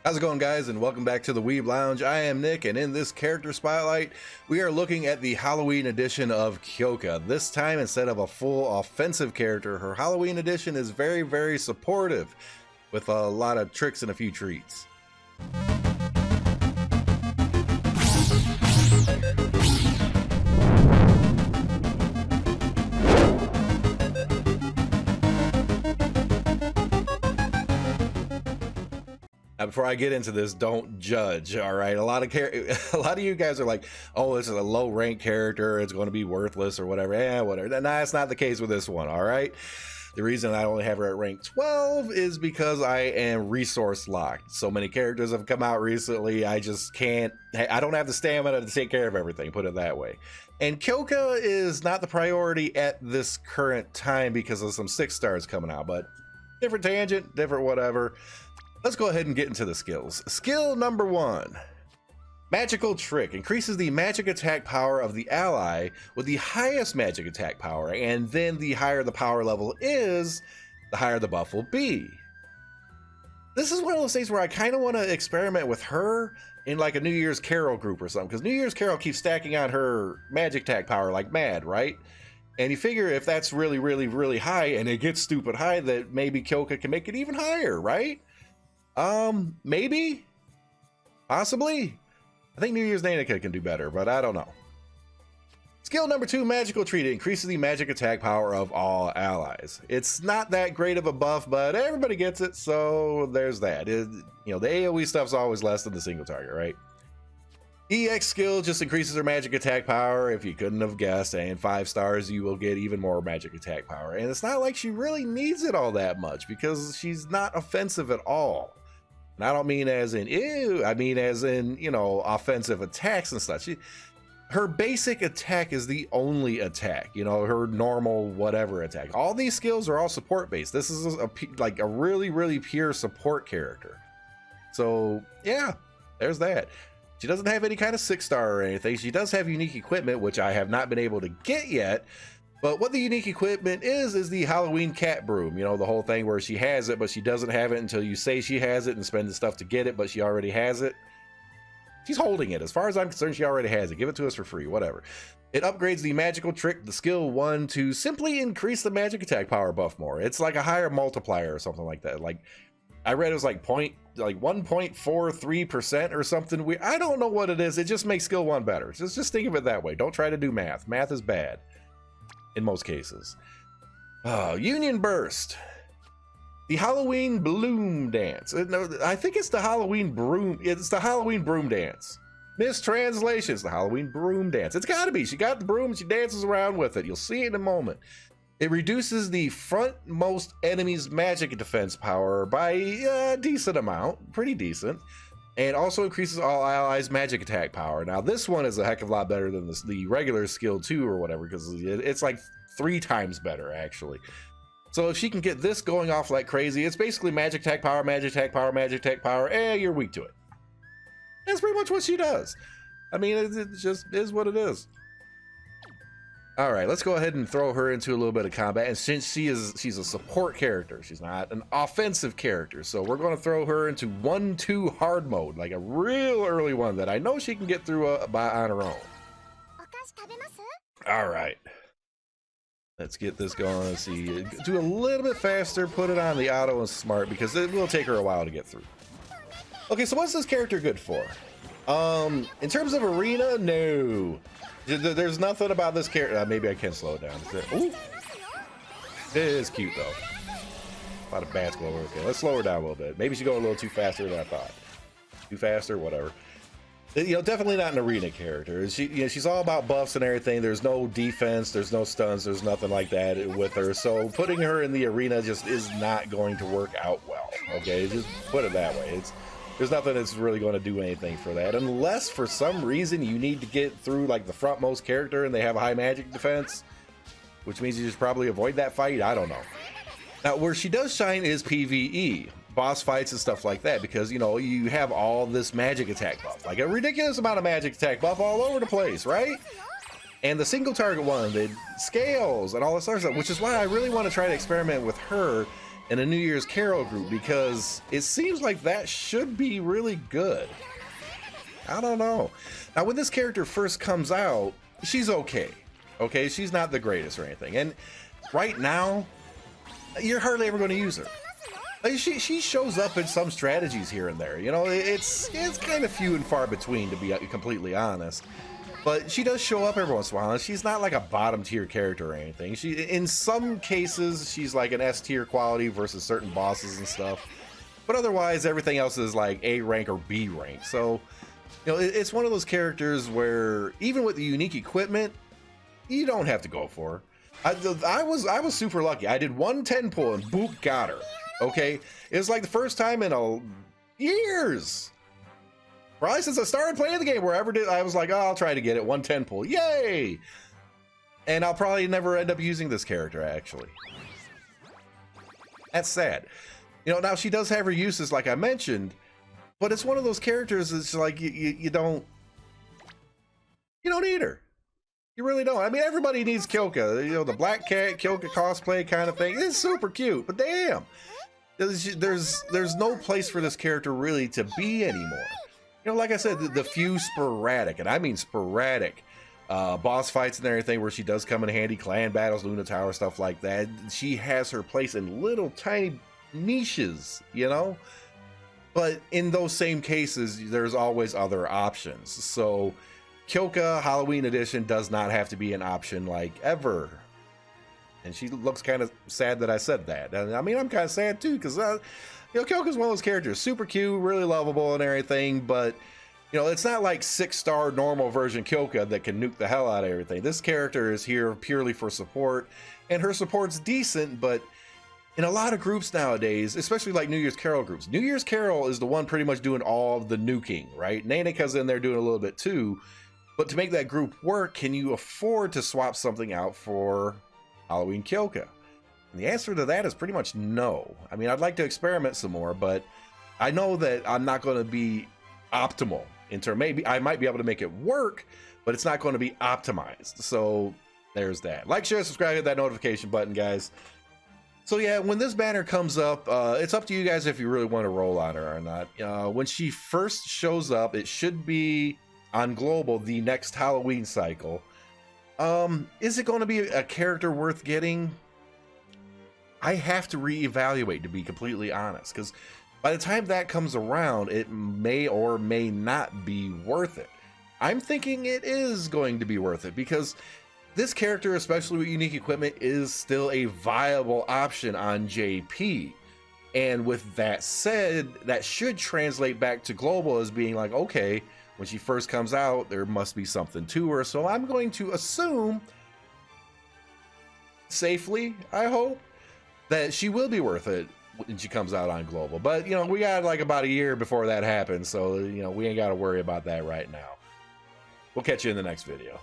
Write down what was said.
How's it going, guys, and welcome back to the Weeb Lounge. I am Nick, and in this character spotlight we are looking at the Halloween edition of Kyoka. This time, instead of a full offensive character, her Halloween edition is very supportive with a lot of tricks and a few treats. Before I get into this, don't judge. All right, a lot of you guys are like, oh, this is a low rank character, it's going to be worthless or whatever. Whatever. Nah, that's not the case with this one. All right, the reason I only have her at rank 12 is because I am resource locked. So many characters have come out recently, I just can't, I don't have the stamina to take care of everything, put it that way. And Kyoka is not the priority at this current time because of some 6 stars coming out, but different tangent, different whatever. Let's go ahead and get into the skills. Skill number 1, Magical Trick. Increases the magic attack power of the ally with the highest magic attack power, and then the higher the power level is, the higher the buff will be. This is one of those things where I kind of want to experiment with her in like a New Year's Carol group or something, because New Year's Carol keeps stacking on her magic attack power like mad, right? And you figure if that's really high and it gets stupid high, that maybe Kyoka can make it even higher, right? Maybe, possibly. I think New Year's Nanica can do better, but I don't know. Skill number 2, Magical Treat. It increases the magic attack power of all allies. It's not that great of a buff, but everybody gets it, so there's that. You know, the AoE stuff's always less than the single target, right? EX skill just increases her magic attack power, if you couldn't have guessed, and 5 stars you will get even more magic attack power. And it's not like she really needs it all that much because she's not offensive at all. And I don't mean as in ew, I mean as in, you know, offensive attacks and stuff. Her basic attack is the only attack, you know, her normal whatever attack. All these skills are all support based. This is like a really pure support character. So yeah, there's that. She doesn't have any kind of 6-star or anything. She does have unique equipment, which I have not been able to get yet. But what the unique equipment is the Halloween cat broom. You know, the whole thing where she has it, but she doesn't have it until you say she has it and spend the stuff to get it, but she already has it. She's holding it. As far as I'm concerned, she already has it. Give it to us for free, whatever. It upgrades the Magical Trick, the skill 1, to simply increase the magic attack power buff more. It's like a higher multiplier or something like that. Like, I read it was like 1.43% or something. I don't know what it is. It just makes skill 1 better. Just think of it that way. Don't try to do math. Math is bad in most cases. Union Burst. The Halloween Bloom Dance. No, I think it's the Halloween Broom. It's the Halloween Broom Dance. Mistranslations. The Halloween Broom Dance. It's got to be. She got the broom and she dances around with it. You'll see it in a moment. It reduces the frontmost enemy's magic defense power by a decent amount, pretty decent, and also increases all allies' magic attack power. Now, this one is a heck of a lot better than the regular skill 2 or whatever, because it's like 3 times better, actually. So if she can get this going off like crazy, it's basically magic attack power, magic attack power, magic attack power, you're weak to it. That's pretty much what she does. I mean, it just is what it is. All right, let's go ahead and throw her into a little bit of combat. And since she's a support character, she's not an offensive character. So we're going to throw her into 1-2 hard mode, like a real early one that I know she can get through on her own. All right, let's get this going. Let's see, do a little bit faster, put it on the auto and smart because it will take her a while to get through. Okay, so what's this character good for? In terms of arena, no. There's nothing about this character. Maybe I can slow it down. Ooh. It is cute though. A lot of bats going over. Okay, let's slow her down a little bit. Maybe she go a little too faster than I thought. Too faster, whatever. You know, definitely not an arena character. She's all about buffs and everything. There's no defense. There's no stuns. There's nothing like that with her. So putting her in the arena just is not going to work out well. Okay, just put it that way. There's nothing that's really going to do anything for that, unless for some reason you need to get through like the frontmost character and they have a high magic defense, which means you just probably avoid that fight. I don't know. Now, where she does shine is PvE, boss fights and stuff like that, because, you know, you have all this magic attack buff, like a ridiculous amount of magic attack buff all over the place, right? And the single target one, the scales and all this other stuff, which is why I really want to try to experiment with her in a New Year's Carol group, because it seems like that should be really good. I don't know. Now, when this character first comes out, she's okay. Okay, she's not the greatest or anything. And right now, you're hardly ever going to use her. Like, she shows up in some strategies here and there. You know, it's kind of few and far between, to be completely honest. But she does show up every once in a while, and she's not like a bottom tier character or anything. In some cases, she's like an S tier quality versus certain bosses and stuff. But otherwise, everything else is like A rank or B rank. So, you know, it's one of those characters where even with the unique equipment, you don't have to go for her. I was super lucky. I did 110 pull and boop, got her. Okay, it was like the first time in years. Probably since I started playing the game, wherever I was like, oh, I'll try to get it. 110 pull, yay! And I'll probably never end up using this character, actually. That's sad. You know, now she does have her uses, like I mentioned, but it's one of those characters that's like you don't need her. You really don't. I mean, everybody needs Kyoka. You know, the black cat Kyoka cosplay kind of thing. It's super cute, but damn, there's no place for this character really to be anymore. You know, like I said, the few sporadic, and I mean sporadic, boss fights and everything where she does come in handy, clan battles, Luna Tower, stuff like that. She has her place in little tiny niches, you know? But in those same cases, there's always other options. So Kyoka Halloween Edition does not have to be an option like ever. And she looks kind of sad that I said that. And I mean, I'm kind of sad too, because you know, Kyoka's one of those characters, super cute, really lovable and everything, but you know, it's not like 6-star normal version Kyoka that can nuke the hell out of everything. This character is here purely for support, and her support's decent, but in a lot of groups nowadays, especially like New Year's Carol groups, New Year's Carol is the one pretty much doing all of the nuking, right? Naneka's in there doing a little bit too, but to make that group work, can you afford to swap something out for Halloween Kyoka? And the answer to that is pretty much no. I mean, I'd like to experiment some more, but I know that I'm not going to be optimal in terms. Maybe I might be able to make it work, but it's not going to be optimized. So there's that. Like, share, subscribe, hit that notification button, guys. So yeah, when this banner comes up, it's up to you guys if you really want to roll on her or not. When she first shows up, it should be on Global the next Halloween cycle. Is it going to be a character worth getting? I have to reevaluate, to be completely honest, because by the time that comes around, it may or may not be worth it. I'm thinking it is going to be worth it, because this character, especially with unique equipment, is still a viable option on JP. And with that said, that should translate back to Global as being like, okay, when she first comes out, there must be something to her. So I'm going to assume, safely, I hope, that she will be worth it when she comes out on Global. But, you know, we got like about a year before that happens, so, you know, we ain't got to worry about that right now. We'll catch you in the next video.